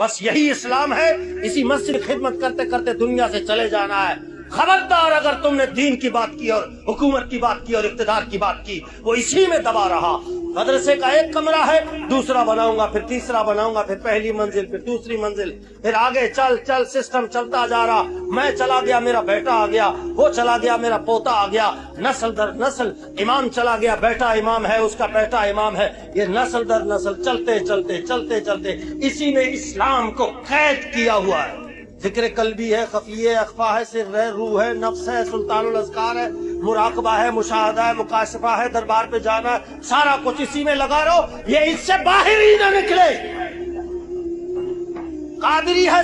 بس یہی اسلام ہے. اسی مسجد کی خدمت کرتے کرتے دنیا سے چلے جانا ہے. خبردار اگر تم نے دین کی بات کی اور حکومت کی بات کی اور اقتدار کی بات کی, وہ اسی میں دبا رہا. مدرسے کا ایک کمرہ ہے, دوسرا بناؤں گا, پھر تیسرا بناؤں گا, پھر پہلی منزل, پھر دوسری منزل, پھر آگے چل سسٹم چلتا جا رہا. میں چلا گیا, میرا بیٹا آ گیا, وہ چلا گیا, میرا پوتا آ گیا, نسل در نسل. امام چلا گیا, بیٹا امام ہے, اس کا بیٹا امام ہے. یہ نسل در نسل چلتے چلتے اسی میں اسلام کو قید کیا ہوا ہے. ذکر قلبی ہے, خفیہ ہے, اخفا ہے, سر ہے, روح ہے, نفس ہے, سلطان الاذکار ہے, مراقبہ ہے, مشاہدہ ہے, مکاشفہ ہے, دربار پہ جانا ہے, سارا کچھ اسی میں لگا رہو. یہ اس سے باہر ہی نہ نکلے. قادری ہے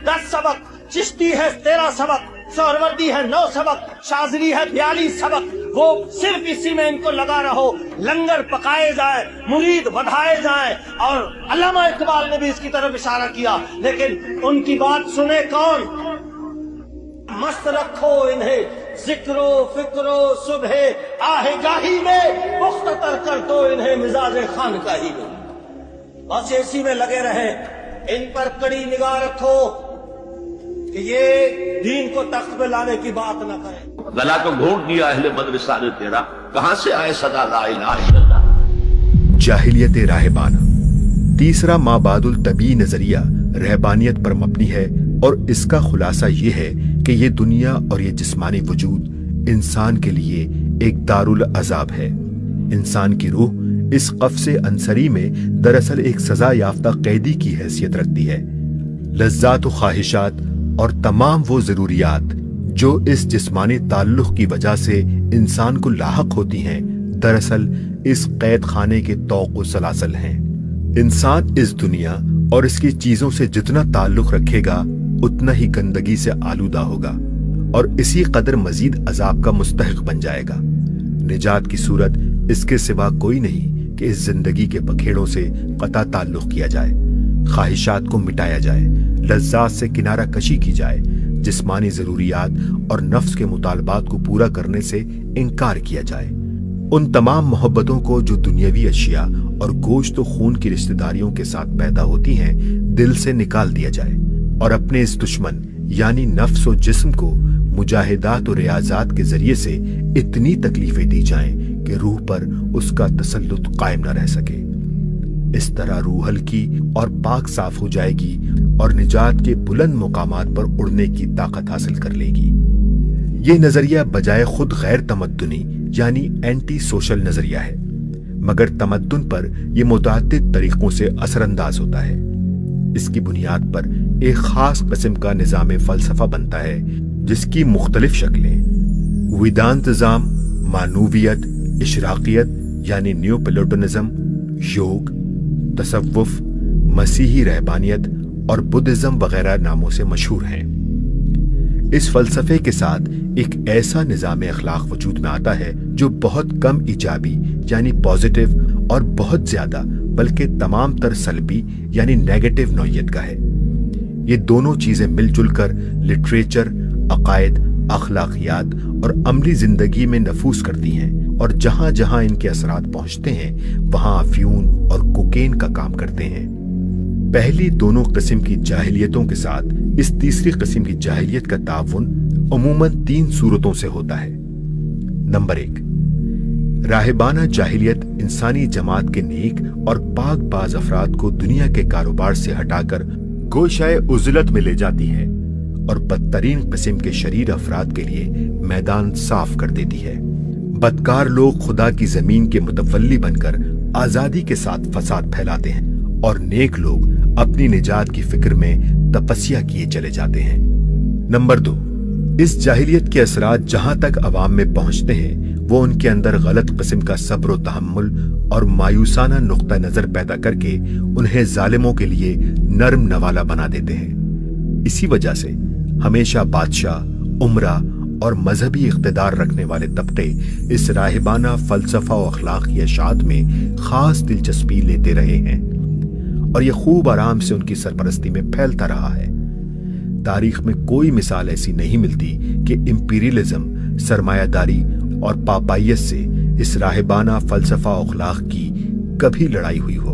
10 سبق, چشتی ہے 13 سبق, سہروردی ہے 9 سبق, شاذلی ہے 42 سبق. وہ صرف اسی میں ان کو لگا رہو. لنگر پکائے جائیں, مرید بدھائے جائیں. اور علامہ اقبال نے بھی اس کی طرف اشارہ کیا, لیکن ان کی بات سنے کون؟ مست رکھو انہیں ذکر و فکر و صبح آہ گاہی میں, مختتر کر دو انہیں مزاج خانقاہی میں. بس اسی میں لگے رہیں. ان پر کڑی نگاہ رکھو کہ یہ دین کو تخت پہ لانے کی بات نہ کریں. گلا تو گھونٹ دیا اہل مدرسہ نے تیرا, کہاں سے آئے صدا لا الہ الا اللہ. جاہلیت راہبانہ. تیسرا ما بعد الطبی نظریہ رہبانیت پر مبنی ہے, اور اس کا خلاصہ یہ ہے کہ یہ دنیا اور یہ جسمانی وجود انسان کے لیے ایک دارالعذاب ہے. انسان کی روح اس قفس انصری میں دراصل ایک سزا یافتہ قیدی کی حیثیت رکھتی ہے. لذات و خواہشات اور تمام وہ ضروریات جو اس جسمانی تعلق کی وجہ سے انسان کو لاحق ہوتی ہیں, دراصل اس قید خانے کے طوق و سلاسل ہیں. انسان اس دنیا اور اس کی چیزوں سے جتنا تعلق رکھے گا اتنا ہی گندگی سے آلودہ ہوگا, اور اسی قدر مزید عذاب کا مستحق بن جائے گا. نجات کی صورت اس کے سوا کوئی نہیں کہ اس زندگی کے بکھیڑوں سے قطع تعلق کیا جائے, خواہشات کو مٹایا جائے, لذات سے کنارہ کشی کی جائے, جسمانی ضروریات اور نفس کے مطالبات کو پورا کرنے سے انکار کیا جائے. ان تمام محبتوں کو جو دنیاوی اشیاء اور گوشت و خون کی رشتہ داریوں کے ساتھ پیدا ہوتی ہیں دل سے نکال دیا جائے, اور اپنے اس دشمن یعنی نفس و جسم کو مجاہدات و ریاضات کے ذریعے سے اتنی تکلیفیں دی جائیں کہ روح پر اس کا تسلط قائم نہ رہ سکے. اس طرح روح ہلکی اور پاک صاف ہو جائے گی اور نجات کے بلند مقامات پر اڑنے کی طاقت حاصل کر لے گی. یہ نظریہ بجائے خود غیر تمدنی یعنی اینٹی سوشل نظریہ ہے, مگر تمدن پر یہ متعدد طریقوں سے اثر انداز ہوتا ہے. اس کی بنیاد پر ایک خاص قسم کا نظام فلسفہ بنتا ہے جس کی مختلف شکلیں ویدانتزم, مانویت, اشراقیت یعنی نیو پلیٹونزم, یوگ, تصوف, مسیحی رہبانیت اور بدھزم وغیرہ ناموں سے مشہور ہیں. اس فلسفے کے ساتھ ایک ایسا نظام اخلاق وجود میں آتا ہے جو بہت کم ایجابی یعنی پازیٹیو اور بہت زیادہ بلکہ تمام تر سلبی یعنی نیگیٹو نوعیت کا ہے. یہ دونوں چیزیں مل جل کر لٹریچر, عقائد, اخلاقیات اور عملی زندگی میں نفوذ کرتی ہیں, اور جہاں جہاں ان کے اثرات پہنچتے ہیں وہاں افیون اور کوکین کا کام کرتے ہیں. پہلی دونوں قسم کی جاہلیتوں کے ساتھ اس تیسری قسم کی جاہلیت کا تعاون عموماً 3 صورتوں سے ہوتا ہے. نمبر 1, راہبانہ جاہلیت انسانی جماعت کے نیک اور پاک باز افراد کو دنیا کے کاروبار سے ہٹا کر گوشۂ عزلت میں لے جاتی ہے اور بدترین قسم کے شریر افراد کے لیے میدان صاف کر دیتی ہے. بدکار لوگ خدا کی زمین کے متولی بن کر آزادی کے ساتھ فساد پھیلاتے ہیں, اور نیک لوگ اپنی نجات کی فکر میں تپسیا کیے چلے جاتے ہیں. نمبر 2, اس جاہلیت کے اثرات جہاں تک عوام میں پہنچتے ہیں وہ ان کے اندر غلط قسم کا صبر و تحمل اور مایوسانہ نقطہ نظر پیدا کر کے انہیں ظالموں کے لیے نرم نوالا بنا دیتے ہیں. اسی وجہ سے ہمیشہ بادشاہ, عمرہ اور مذہبی اقتدار رکھنے والے طبقے اس راہبانہ فلسفہ و اخلاقی اشاعت میں خاص دلچسپی لیتے رہے ہیں, اور یہ خوب آرام سے ان کی سرپرستی میں پھیلتا رہا ہے. تاریخ میں کوئی مثال ایسی نہیں ملتی کہ امپیریلزم, سرمایہ داری اور پاپائیت سے اس راہبانہ فلسفہ و اخلاق کی کبھی لڑائی ہوئی ہو.